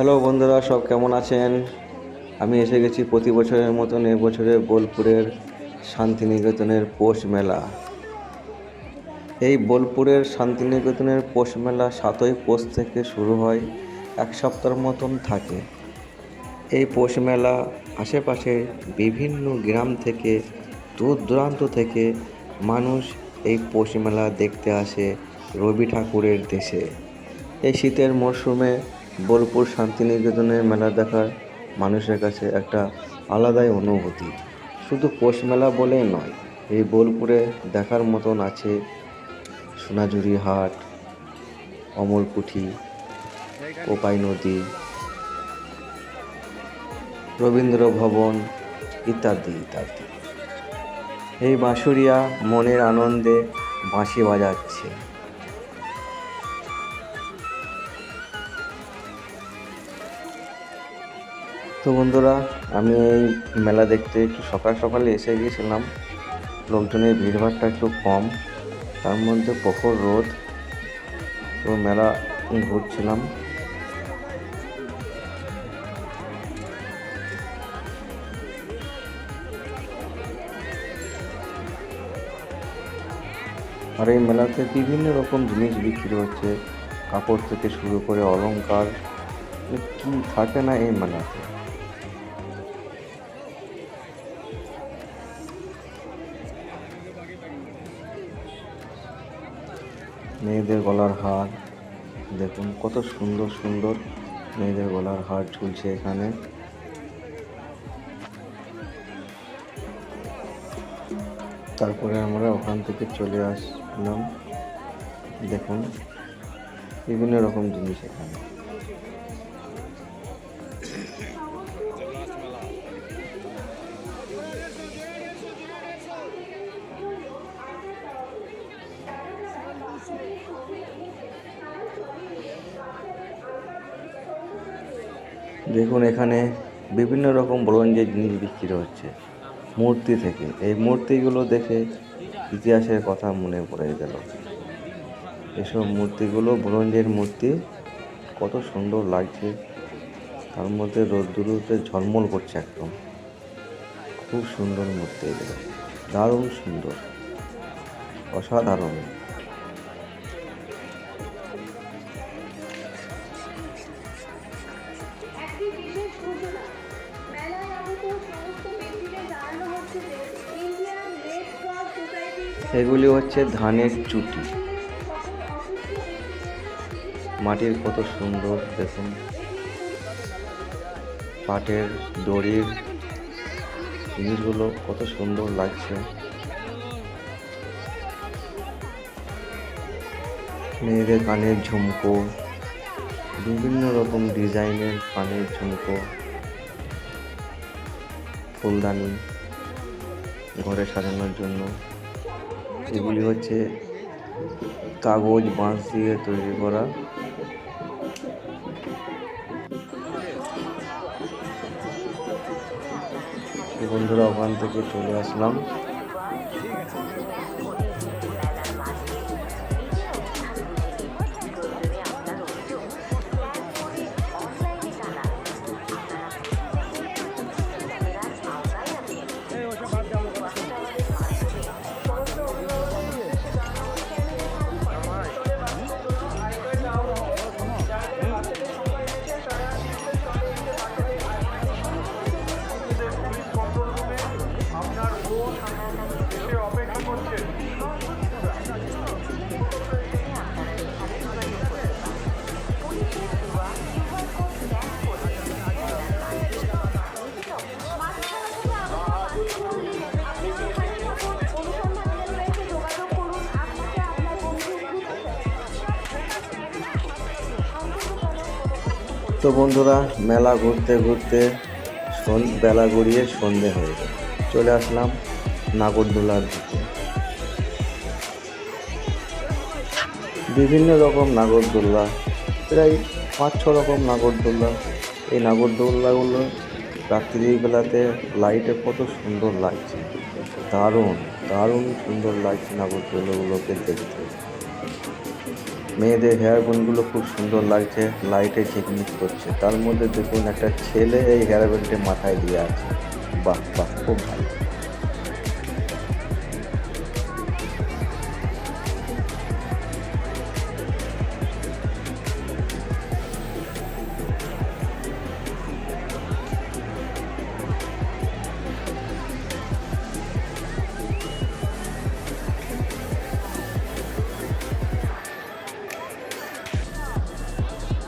Hello বন্ধুরা, সব কেমন আছেন? আমি এসে গেছি প্রতি বছরের মতন এবছরে বোলপুরের শান্তিনিকেতনের পৌষ মেলা। এই বোলপুরের শান্তিনিকেতনের পৌষ মেলা 7ই পৌষ থেকে শুরু হয়, এক সপ্তাহের মতন থাকে। এই পৌষ মেলা আশেপাশে বিভিন্ন গ্রাম থেকে, দূর দূরান্ত থেকে মানুষ এই পৌষ মেলা দেখতে আসে রবি ঠাকুরের দেশে। এই শীতের মরশুমে বোলপুর শান্তিনিকেতনের মেলা দেখার মানুষের কাছে একটা আলাদাই অনুভূতি। শুধু পৌষ মেলা বলেই নয়, এই বোলপুরে দেখার মতন আছে সোনাঝুরি হাট, অমরকুঠি, কোপাই নদী, রবীন্দ্র ভবন ইত্যাদি ইত্যাদি। এই বাঁশুড়িয়া মনের আনন্দে বাঁশি বাজাচ্ছে। তো বন্ধুরা, আমি এই মেলা দেখতে একটু সকাল সকালে এসে গিয়েছিলাম। লোকজনের ভিড়ভাড়টা একটু কম, তার মধ্যে প্রখর রোদ। তো মেলা ঘুরছিলাম। আর এই মেলাতে বিভিন্ন রকম জিনিস বিক্রি হচ্ছে, কাপড় থেকে শুরু করে অলংকার, কি থাকে না এই মেলাতে। মেয়েদের গলার হার দেখুন, কত সুন্দর সুন্দর মেয়েদের গলার হার ঝুলছে এখানে। তারপরে আমরা ওখান থেকে চলে আসলাম। দেখুন বিভিন্ন রকম জিনিস এখানে। দেখুন এখানে বিভিন্ন রকম ব্রোঞ্জের জিনিস বিক্রি হচ্ছে, মূর্তি থেকে। এই মূর্তিগুলো দেখে ইতিহাসের কথা মনে পড়ে গেল। এসব মূর্তিগুলো ব্রোঞ্জের মূর্তি, কত সুন্দর লাগছে। তার মধ্যে রোদ্দুরুতে ঝলমল করছে একদম। খুব সুন্দর মূর্তি এগুলো, দারুণ সুন্দর, অসাধারণ। এগুলি হচ্ছে ধানের চুটি, মাটির কত সুন্দর দেখুন। পাটের দড়ির জিনিসগুলো কত সুন্দর লাগছে। মেয়েদের কানের ঝুমকো, বিভিন্ন রকম ডিজাইনের কানের ঝুমকো, ফুলদানি ঘরে সাজানোর জন্য। এগুলি হচ্ছে কাগজ, বাঁশ দিয়ে তৈরি করা। বন্ধুরা, ওখান থেকে চলে আসলাম। তো বন্ধুরা, মেলা ঘুরতে ঘুরতে বেলা গড়িয়ে সন্ধে হয়ে গেল। চলে আসলাম নাগরদোলার দিকে। বিভিন্ন রকম নাগরদোল্লা, প্রায় 5-6 রকম নাগরদোল্লা। এই নাগরদোল্লাগুলো রাত্রিবেলাতে লাইটে কত সুন্দর লাগছে, দারুণ দারুণ সুন্দর লাগছে নাগরদোল্লাগুলোকে দেখতে। মেয়েদের হেয়ার ব্যান্ডগুলো খুব সুন্দর লাগছে, লাইটে ঝিকমিক করছে। তার মধ্যে দেখুন একটা ছেলে এই হেয়ার ব্যান্ডে মাথায় দিয়ে আছে। বাহ বাহ, খুব ভালো।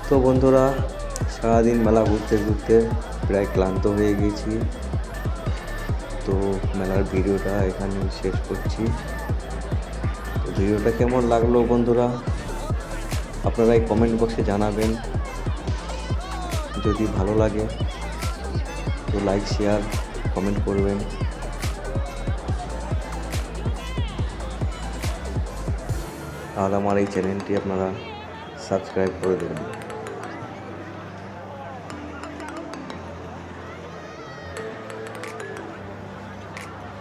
তো বন্ধুরা, সারাদিন মেলা ঘুরতে ঘুরতে প্রায় ক্লান্ত হয়ে গেছি। তো মেলার ভিডিওটা এখানে শেষ করছি। তো ভিডিওটা কেমন লাগলো বন্ধুরা, আপনারা এই কমেন্ট বক্সে জানাবেন। যদি ভালো লাগে তো লাইক, শেয়ার, কমেন্ট করবেন। আর আমার এই চ্যানেলটি আপনারা সাবস্ক্রাইব করে দেবেন।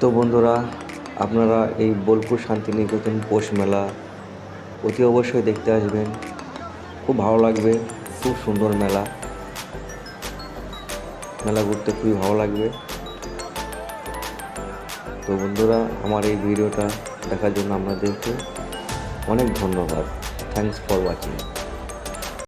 তো বন্ধুরা, আপনারা এই বোলপুর শান্তিনিকেতন পৌষ মেলা অতি অবশ্যই দেখতে আসবেন। খুব ভালো লাগবে, খুব সুন্দর মেলা। মেলা ঘুরতে খুবই ভালো লাগবে। তো বন্ধুরা, আমার এই ভিডিওটা দেখার জন্য আপনাদেরকে অনেক ধন্যবাদ। Thanks for watching.